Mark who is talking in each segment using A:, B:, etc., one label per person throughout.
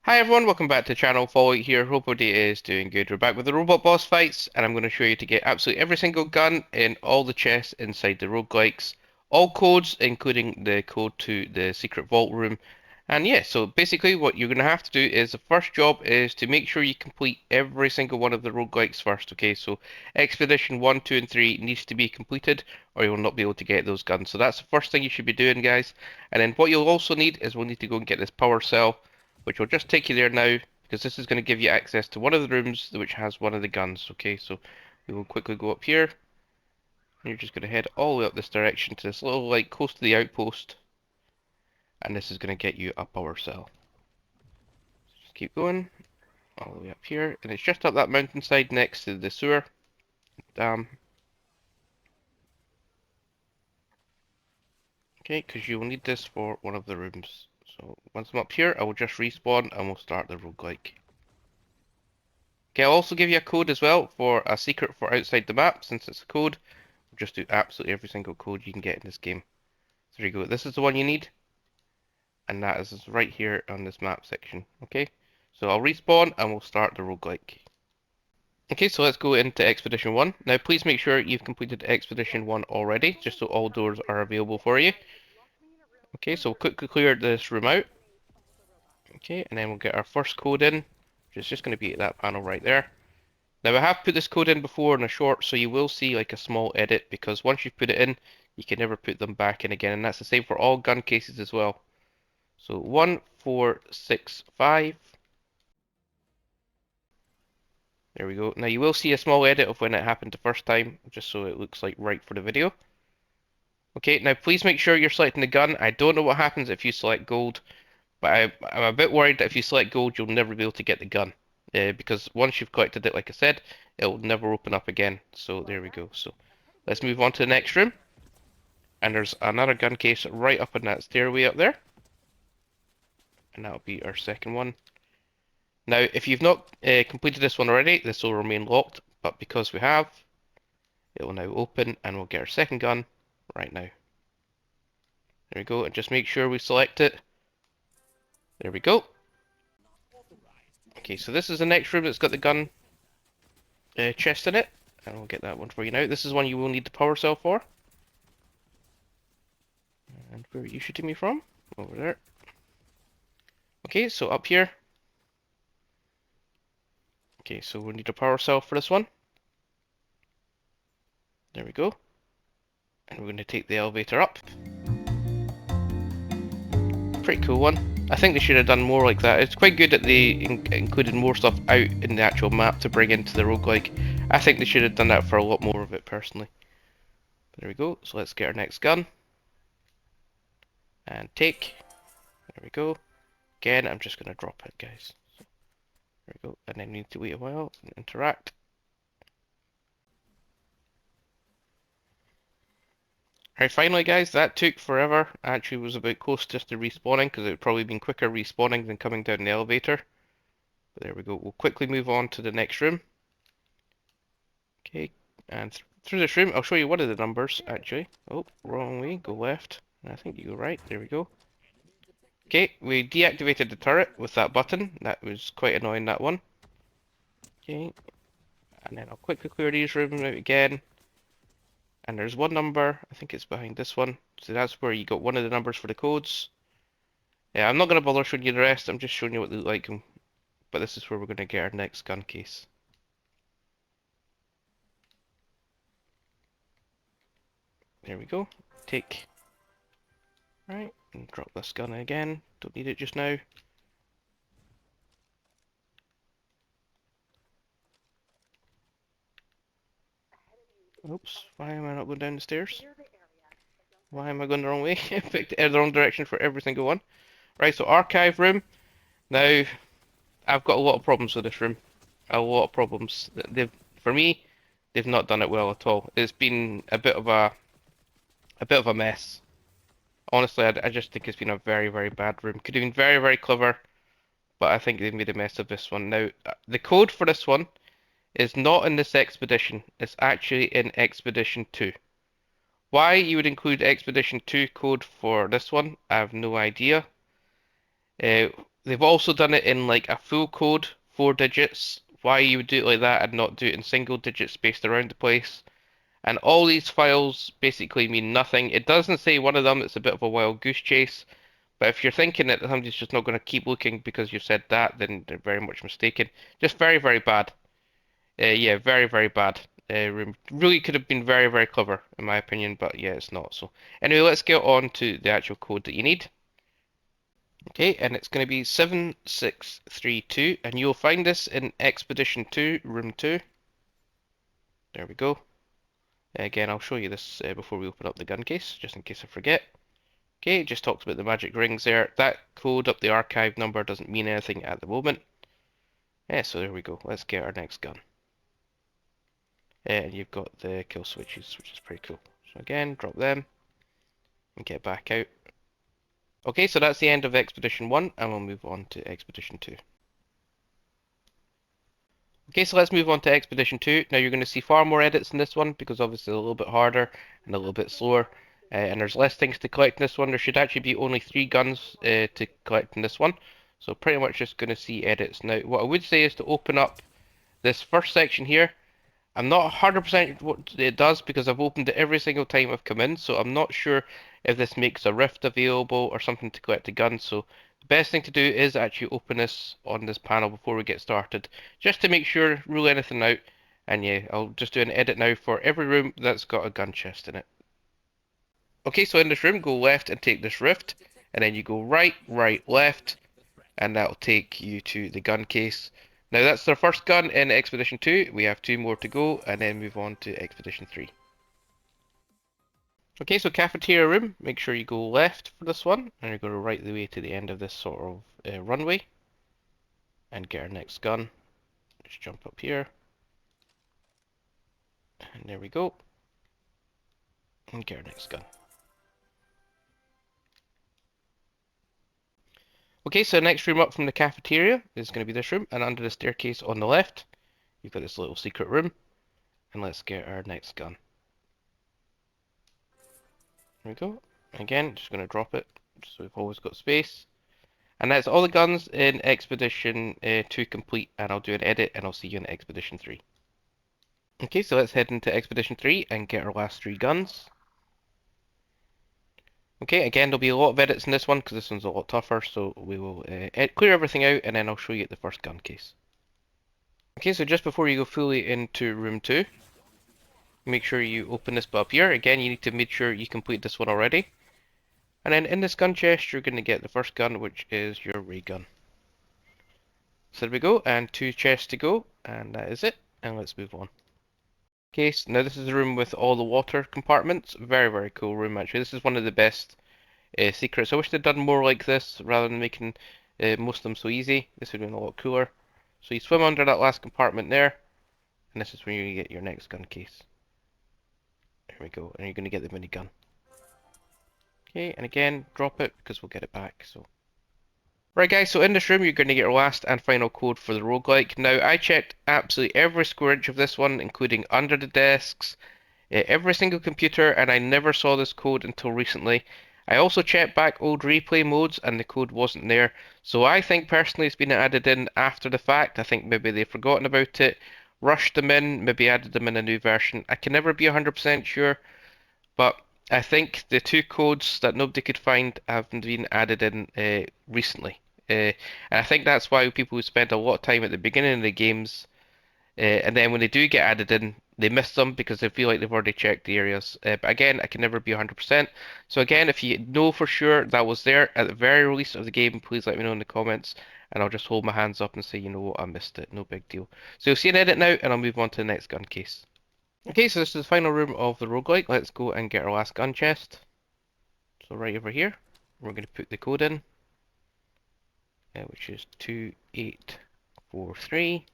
A: Hi everyone, welcome back to the channel. Follow here. Hope everybody is doing good. We're back with the robot boss fights, and I'm going to show you to get absolutely every single gun in all the chests inside the roguelikes. All codes, including the code to the secret vault room. And yeah, so basically what you're going to have to do is the first job is to make sure you complete every single one of the roguelikes first, okay? So Expedition 1, 2, and 3 needs to be completed or you'll not be able to get those guns. So that's the first thing you should be doing, guys. And then what you'll also need is we'll need to go and get this power cell, which will just take you there now because this is going to give you access to one of the rooms which has one of the guns. Okay, so we will quickly go up here. And you're just going to head all the way up this direction to this little like close to the outpost, and this is going to get you a power cell. Just keep going all the way up here, and it's just up that mountainside next to the sewer dam. Okay, because you will need this for one of the rooms. So once I'm up here, I will just respawn and we'll start the roguelike. Okay, I'll also give you a code as well for a secret for outside the map. Since it's a code, we'll just do absolutely every single code you can get in this game. So there you go. This is the one you need, and that is right here on this map section. Okay, so I'll respawn and we'll start the roguelike. Okay, so let's go into Expedition 1. Now please make sure you've completed Expedition 1 already, just so all doors are available for you. Okay, so we'll quickly clear this room out. Okay, and then we'll get our first code in, which is just going to be at that panel right there. Now I have put this code in before in a short, so you will see like a small edit, because once you've put it in, you can never put them back in again, and that's the same for all gun cases as well. So 1465. There we go. Now you will see a small edit of when it happened the first time, just so it looks like right for the video. Okay, now please make sure you're selecting the gun. I don't know what happens if you select gold, but I'm a bit worried that if you select gold, you'll never be able to get the gun. Because once you've collected it, like I said, it will never open up again. So there we go. So let's move on to the next room. And there's another gun case right up in that stairway up there. And that'll be our second one. Now, if you've not completed this one already, this will remain locked. But because we have, it will now open and we'll get our second gun right now. There we go. And just make sure we select it. There we go. Okay, so this is the next room that's got the gun chest in it. And we'll get that one for you now. This is one you will need the power cell for. And where are you shooting me from? Over there. Okay, so up here. Okay, so we'll need a power cell for this one. There we go. And we're going to take the elevator up. Pretty cool one. I think they should have done more like that. It's quite good that they included more stuff out in the actual map to bring into the roguelike. I think they should have done that for a lot more of it personally. There we go. So let's get our next gun. And take. There we go. Again, I'm just going to drop it, guys. There we go. And then we need to wait a while and interact. Alright, finally guys, that took forever. Actually was about close just to respawning, because it would probably been quicker respawning than coming down the elevator. But there we go. We'll quickly move on to the next room. Okay, and through this room, I'll show you one of the numbers, actually. Oh, wrong way, go left. I think you go right, there we go. Okay, we deactivated the turret with that button. That was quite annoying, that one. Okay, and then I'll quickly clear these rooms out again. And there's one number, I think it's behind this one. So that's where you got one of the numbers for the codes. Yeah, I'm not going to bother showing you the rest, I'm just showing you what they look like. But this is where we're going to get our next gun case. There we go. Take. Right, and drop this gun again. Don't need it just now. Oops, why am I not going down the stairs? Why am I going the wrong way? I picked the wrong direction for every single one. Right, so archive room. Now, I've got a lot of problems with this room. A lot of problems. For me, they've not done it well at all. It's been a bit of a mess. Honestly, I just think it's been a very, very bad room. Could have been very, very clever, but I think they've made a mess of this one. Now, the code for this one is not in this expedition. It's actually in Expedition 2. Why you would include Expedition 2 code for this one, I have no idea. They've also done it in like a full code, 4 digits. Why you would do it like that and not do it in single digits spaced around the place. And all these files basically mean nothing. It doesn't say one of them, it's a bit of a wild goose chase. But if you're thinking that somebody's just not going to keep looking because you said that, then they're very much mistaken. Just very, very bad. Yeah, very, very bad. Really could have been very, very clever, in my opinion, but yeah, it's not. So anyway, let's get on to the actual code that you need. Okay, and it's going to be 7632, and you'll find this in Expedition 2, Room 2. There we go. Again, I'll show you this before we open up the gun case, just in case I forget. Okay, it just talks about the magic rings there. That code up the archive number doesn't mean anything at the moment. Yeah, so there we go. Let's get our next gun. And you've got the kill switches, which is pretty cool. So again, drop them and get back out. Okay, so that's the end of Expedition 1, and we'll move on to Expedition 2. Okay, so let's move on to Expedition 2. Now you're going to see far more edits in this one, because obviously it's a little bit harder and a little bit slower. And there's less things to collect in this one. There should actually be only 3 guns to collect in this one. So pretty much just going to see edits. Now what I would say is to open up this first section here. I'm not 100% what it does because I've opened it every single time I've come in, so I'm not sure if this makes a rift available or something to collect the gun. So the best thing to do is actually open this on this panel before we get started, just to make sure, rule anything out. And yeah, I'll just do an edit now for every room that's got a gun chest in it. Okay, so in this room, go left and take this rift, and then you go right, right, left, and that'll take you to the gun case. Now that's our first gun in Expedition 2. We have 2 more to go and then move on to Expedition 3. Okay, so cafeteria room, make sure you go left for this one, and you're going to right the way to the end of this sort of runway, and get our next gun. Just jump up here, and there we go, and get our next gun. Okay, so next room up from the cafeteria is going to be this room, and under the staircase on the left, you've got this little secret room, and let's get our next gun. There we go. Again, just going to drop it, so we've always got space. And that's all the guns in Expedition 2 complete, and I'll do an edit, and I'll see you in Expedition 3. Okay, so let's head into Expedition 3 and get our last 3 guns. Okay, again, there'll be a lot of edits in this one, because this one's a lot tougher, so we will clear everything out, and then I'll show you the first gun case. Okay, so just before you go fully into Room 2, make sure you open this up here. Again, you need to make sure you complete this one already. And then in this gun chest, you're going to get the first gun, which is your ray gun. So there we go, and 2 chests to go, and that is it. And let's move on. Okay, so now this is the room with all the water compartments. Very, very cool room, actually. This is one of the best secrets. I wish they'd done more like this, rather than making most of them so easy. This would have been a lot cooler. So you swim under that last compartment there, and this is where you get your next gun case. There we go, and you're going to get the minigun. Okay, and again, drop it, because we'll get it back, so... Right guys, so in this room you're going to get your last and final code for the roguelike. Now I checked absolutely every square inch of this one, including under the desks, every single computer, and I never saw this code until recently. I also checked back old replay modes and the code wasn't there. So I think personally it's been added in after the fact. I think maybe they've forgotten about it, rushed them in, maybe added them in a new version. I can never be 100% sure, but I think the 2 codes that nobody could find have been added in recently. And I think that's why people who spend a lot of time at the beginning of the games, and then when they do get added in, they miss them because they feel like they've already checked the areas. But again, I can never be 100%. So again, if you know for sure that was there at the very release of the game, please let me know in the comments, and I'll just hold my hands up and say, you know what, I missed it. No big deal. So you'll see an edit now, and I'll move on to the next gun case. Okay, so this is the final room of the roguelike. Let's go and get our last gun chest. So right over here, we're going to put the code in, which is 2843.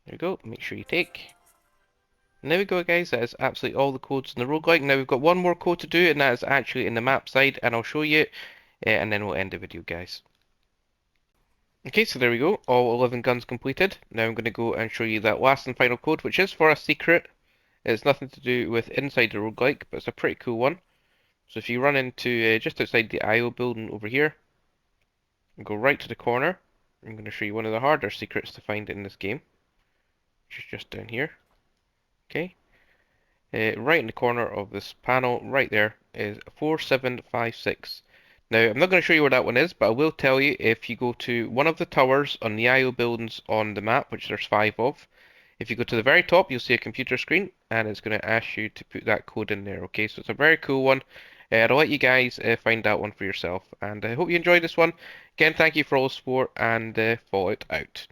A: There we go, make sure you take. And there we go guys, that is absolutely all the codes in the roguelike. Now we've got one more code to do, and that is actually in the map side, and I'll show you it, and then we'll end the video guys. Okay, so there we go, all 11 guns completed. Now I'm going to go and show you that last and final code, which is for a secret. It's nothing to do with inside the roguelike, but it's a pretty cool one. So if you run into just outside the IO building over here, Go right to the corner. I'm going to show you one of the harder secrets to find in this game, which is just down here. Okay. Right in the corner of this panel, right there, is 4756. Now, I'm not going to show you where that one is, but I will tell you if you go to one of the towers on the IO buildings on the map, which there's 5 of, if you go to the very top, you'll see a computer screen, and it's going to ask you to put that code in there, okay? So it's a very cool one. I'll let you guys find that one for yourself, and I hope you enjoyed this one. Again, thank you for all the support, and Fallout out.